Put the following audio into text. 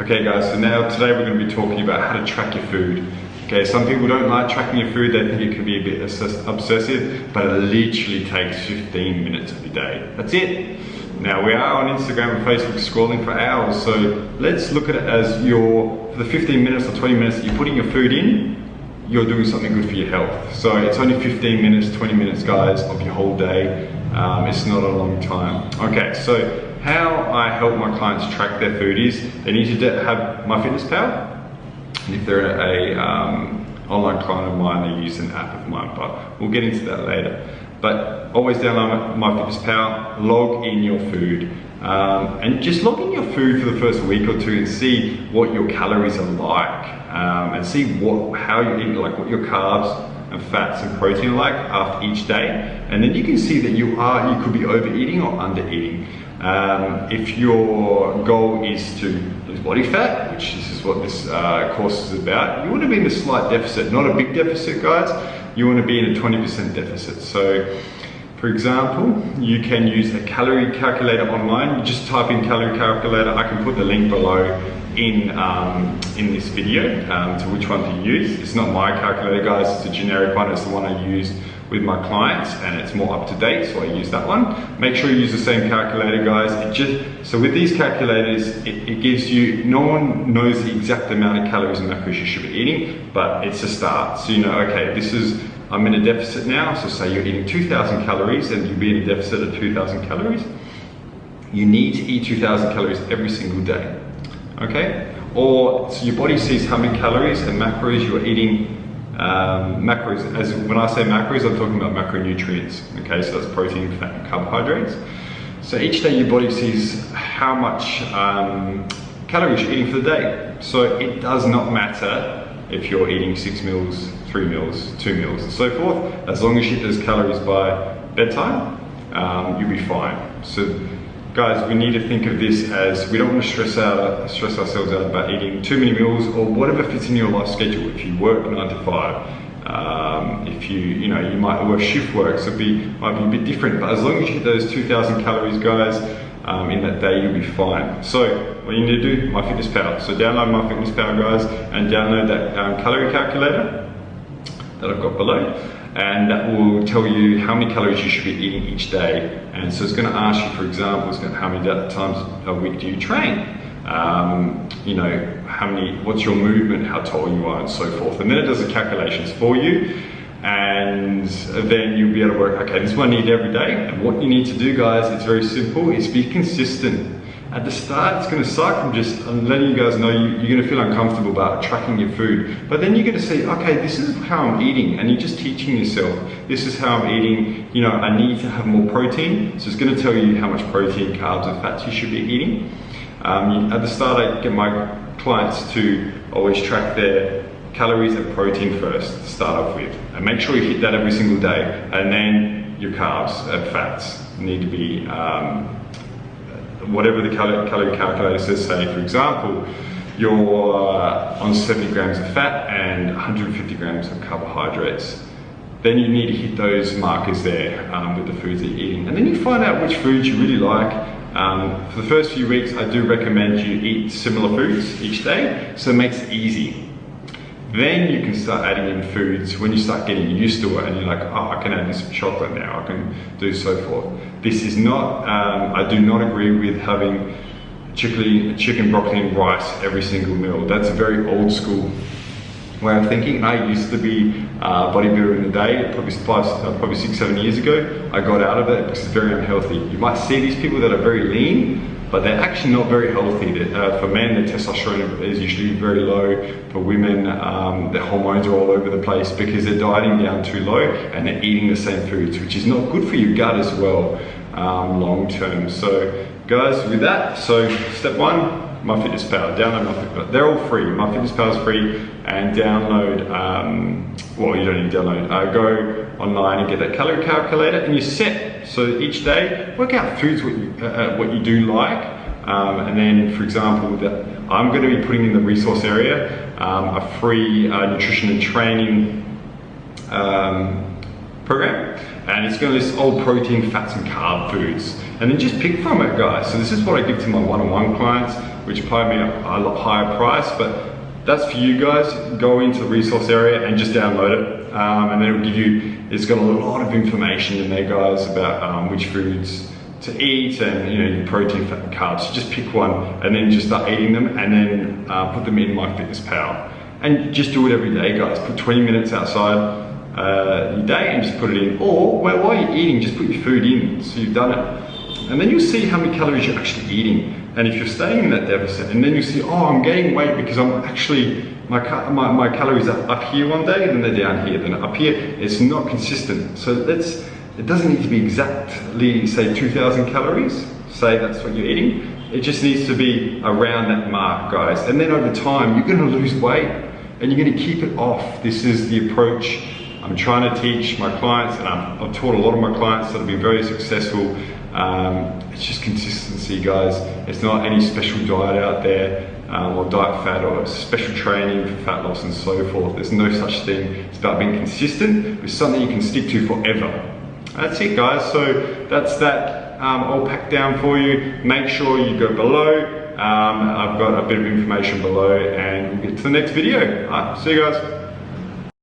Okay guys, so now today we're going to be talking about how to track your food. Okay, some people don't like tracking your food, they think it can be a bit obsessive, but it literally takes 15 minutes of your day. That's it. Now we are on Instagram and Facebook scrolling for hours, so let's look at it as for the 15 minutes or 20 minutes that you're putting your food in, you're doing something good for your health. So it's only 15 minutes, 20 minutes guys of your whole day. It's not a long time. Okay, so how I help my clients track their food is they need to have MyFitnessPal. And if they're a online client of mine, they use an app of mine, but we'll get into that later. But always download MyFitnessPal, log in your food, and just log in your food for the first week or two and see what your calories are like, and see how you're eating, like what your carbs and fats and protein are like after each day. And then you can see that you could be overeating or under-eating. If your goal is to lose body fat, which this is what this course is about, you want to be in a slight deficit, not a big deficit guys, you want to be in a 20% deficit. So for example, you can use a calorie calculator online. You just type in calorie calculator. I can put the link below in this video to which one to use. It's not my calculator guys, it's a generic one, it's the one I use with my clients and it's more up to date, so I use that one. Make sure you use the same calculator guys. So with these calculators, it gives you, no one knows the exact amount of calories and macros you should be eating, but it's a start. So you know, okay, I'm in a deficit now, so say you're eating 2,000 calories and you'll be in a deficit of 2,000 calories. You need to eat 2,000 calories every single day, okay? Or so your body sees how many calories and macros you're eating. Macros, when I say macros, I'm talking about macronutrients, okay? So that's protein, fat, and carbohydrates. So each day your body sees how much calories you're eating for the day. So it does not matter if you're eating 6 meals, 3 meals, 2 meals, and so forth. As long as you hit those calories by bedtime, you'll be fine. So guys, we need to think of this as, we don't want to stress ourselves out about eating too many meals or whatever fits in your life schedule. If you work 9 to 5, if you might work shift work, so it might be a bit different, but as long as you hit those 2,000 calories guys, in that day you'll be fine. So what you need to do, MyFitnessPal. So download MyFitnessPal guys and download that calorie calculator that I've got below, and that will tell you how many calories you should be eating each day. And so it's going to ask you, for example, how many times a week do you train? What's your movement, how tall you are, and so forth. And then it does the calculations for you. And then you'll be able to work, okay, this is what I need every day. And what you need to do, guys, it's very simple, is be consistent. At the start, it's gonna suck. I'm letting you guys know you're gonna feel uncomfortable about tracking your food. But then you're gonna see, okay, this is how I'm eating. And you're just teaching yourself, this is how I'm eating. I need to have more protein. So it's gonna tell you how much protein, carbs, and fats you should be eating. At the start, I get my clients to always track their calories and protein first to start off with, and make sure you hit that every single day, and then your carbs and fats need to be whatever the calorie calculator says. Say for example you're on 70 grams of fat and 150 grams of carbohydrates, then you need to hit those markers there with the foods that you're eating, and then you find out which foods you really like. For the first few weeks I do recommend you eat similar foods each day, so it makes it easy. Then you can start adding in foods when you start getting used to it and you're like, oh, I can add in some chocolate now, I can do so forth. This is not, I do not agree with having chicken, broccoli and rice every single meal. That's a very old school way of thinking. I used to be a bodybuilder in the day, probably 6, 7 years ago. I got out of it because it's very unhealthy. You might see these people that are very lean, but they're actually not very healthy. For men, their testosterone is usually very low. For women, their hormones are all over the place because they're dieting down too low and they're eating the same foods, which is not good for your gut as well, long term. So guys, with that, so step 1, MyFitnessPal, download MyFitnessPal. They're all free. MyFitnessPal is free, and download, well, you don't need to download, go online and get that calorie calculator and you're set. So each day, work out foods what you do like, and then for example, I'm going to be putting in the resource area a free nutrition and training program, and it's going to list all protein, fats and carb foods, and then just pick from it, guys. So this is what I give to my one-on-one clients, which pay me a lot higher price, but that's for you guys. Go into the resource area and just download it, and then it'll give you, it's got a lot of information in there, guys, about which foods to eat, and your protein, fat and carbs. So just pick one and then just start eating them, and then put them in MyFitnessPal, and just do it every day, guys. Put 20 minutes outside your day and just put it in, or while you're eating, just put your food in, so you've done it, and then you'll see how many calories you're actually eating. And if you're staying in that deficit, and then you see, oh, I'm gaining weight because I'm actually, my calories are up here one day, and then they're down here, then up here. It's not consistent. So it doesn't need to be exactly, say, 2,000 calories, say that's what you're eating. It just needs to be around that mark, guys. And then over time, you're gonna lose weight, and you're gonna keep it off. This is the approach I'm trying to teach my clients, and I've taught a lot of my clients that have been very successful. It's just consistency, guys. It's not any special diet out there, or diet fat, or special training for fat loss and so forth. There's no such thing. It's about being consistent with something you can stick to forever. That's it, guys. So that's that all packed down for you. Make sure you go below. I've got a bit of information below, and we'll get to the next video. All right, see you guys.